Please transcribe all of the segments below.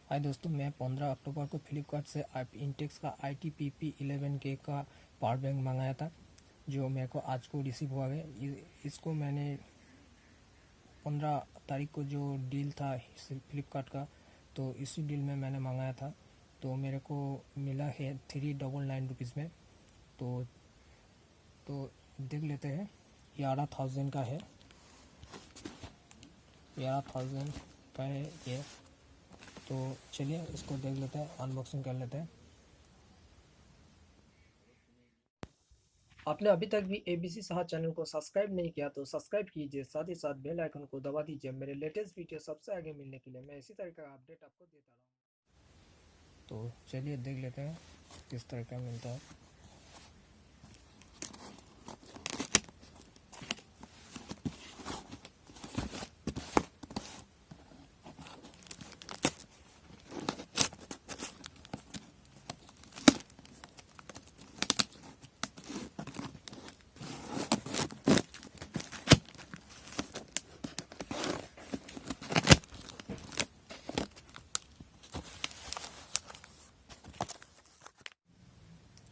हाय दोस्तों, मैं 15 अक्टूबर को फ्लिपकार्ट से इंटेक्स का IT-PB11K का पावर बैंक मंगाया था, जो मेरे को आज को रिसीव हुआ है। इसको मैंने 15 तारीख को जो डील था फ्लिपकार्ट का, तो इसी डील में मैंने मंगाया था। तो मेरे को मिला है 399 रुपीज़ में। तो देख लेते हैं। 11,000 का है, 11,000 का है ये। तो चलिए इसको देख लेते हैं, अनबॉक्सिंग कर लेते हैं। आपने अभी तक भी ABC साहा चैनल को सब्सक्राइब नहीं किया तो सब्सक्राइब कीजिए, साथ ही साथ बेल आइकन को दबा दीजिए मेरे लेटेस्ट वीडियो सबसे आगे मिलने के लिए। मैं इसी तरह का अपडेट आपको देता रहूँगा। तो चलिए देख लेते हैं किस तरह का मिलता है।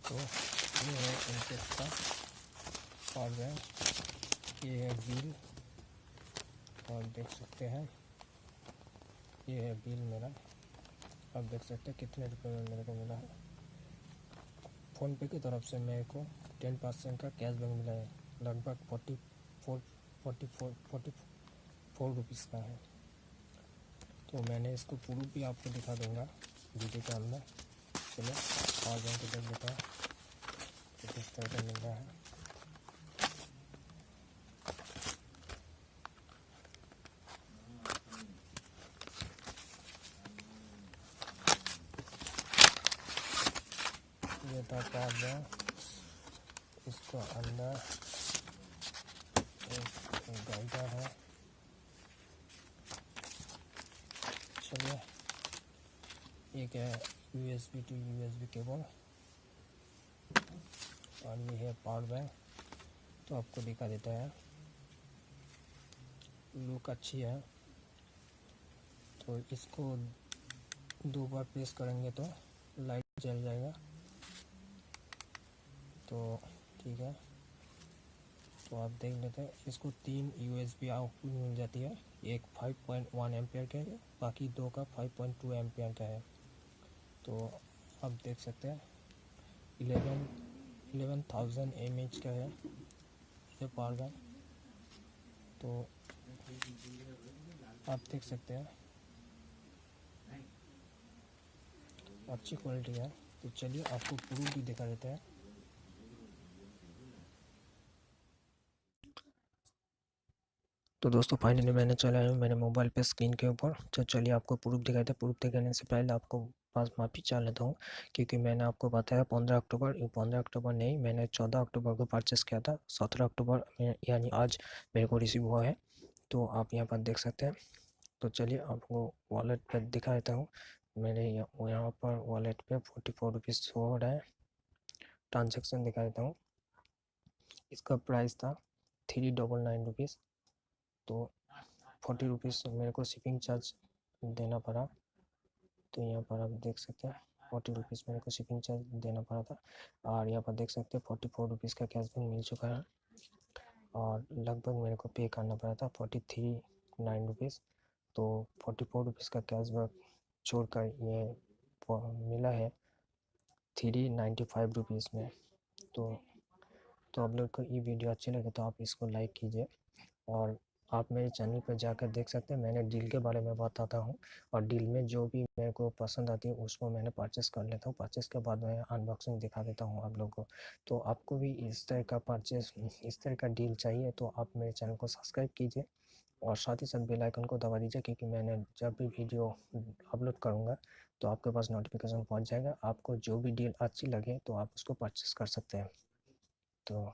तो ये है इंटेक्स का पावर बैंक, ये है बिल, और देख सकते हैं ये है बिल मेरा। आप देख सकते हैं कितने रुपए में मेरे को मिला है। फ़ोनपे की तरफ से मेरे को 10% का कैशबैक मिला है, लगभग 44 रुपीज़ का है। तो मैंने इसको प्रूफ भी आपको दिखा दूंगा वीडियो के अंदर। चलो पावर बैंक को देख लेता है तो किस तरह का मिल रहा है। ये था पावर बैंक, इसको अंदर एक गाइडर है। चलिए, एक है USB टू USB केबल, और ये है पावर बैंक। तो आपको दिखा देता है, लुक अच्छी है। तो इसको 2 बार प्रेस करेंगे तो लाइट जल जाएगा। तो ठीक है, तो आप देख लेते हैं। इसको 3 USB आउटपुट मिल जाती है, एक 5.1 एम्पियर का है, बाकी 2 का 5.2 एम्पियर का है। तो आप देख सकते हैं 11,000 mAh का है ये पावर बैंक। तो आप देख सकते हैं अच्छी क्वालिटी है। तो चलिए आपको प्रूफ भी दिखा देते हैं। तो दोस्तों फाइनली मैंने चलाया हूँ मेरे मोबाइल पे स्क्रीन के ऊपर। तो चलिए आपको प्रूफ दिखाते हैं। प्रूफ दिखाने से पहले आपको पास माफ़ी चाह लेता हूँ, क्योंकि मैंने आपको बताया 15 अक्टूबर, 15 अक्टूबर नहीं, मैंने 14 अक्टूबर को परचेस किया था। 17 अक्टूबर यानी आज मेरे को रिसीव हुआ है। तो आप यहाँ पर देख सकते हैं। तो चलिए आपको वॉलेट पर दिखा देता हूँ। मेरे यहाँ पर वॉलेट पे 44 रुपीज़ शो हो रहा है। ट्रांजेक्शन दिखा देता हूँ। इसका प्राइस था 399 रुपीज़। तो 40 रुपीज़ मेरे को शिपिंग चार्ज देना पड़ा। तो यहाँ पर आप देख सकते हैं 40 रुपीज़ मेरे को शिपिंग चार्ज देना पड़ा था। और यहाँ पर देख सकते हैं 44 रुपीज़ का कैशबैक मिल चुका है, और लगभग मेरे को पे करना पड़ा था 43 रुपीज़। तो 44 रुपीज़ का कैशबैक छोड़कर ये मिला है 395 रुपीज़ में। तो आप लोग को ये वीडियो अच्छी लगे तो आप इसको लाइक कीजिए, और आप मेरे चैनल पर जाकर देख सकते हैं। मैंने डील के बारे में बताता हूँ, और डील में जो भी मेरे को पसंद आती है उसको मैंने परचेस कर लेता हूँ। परचेस के बाद मैं अनबॉक्सिंग दिखा देता हूँ आप लोगों को। तो आपको भी इस तरह का इस तरह का डील चाहिए तो आप मेरे चैनल को सब्सक्राइब कीजिए, और साथ ही साथ बेल आइकन को दबा दीजिए, क्योंकि मैंने जब भी वीडियो अपलोड करूँगा तो आपके पास नोटिफिकेशन पहुँच जाएगा। आपको जो भी डील अच्छी लगे तो आप उसको परचेस कर सकते हैं। तो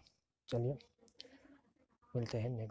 चलिए मिलते हैं नेक्स्ट।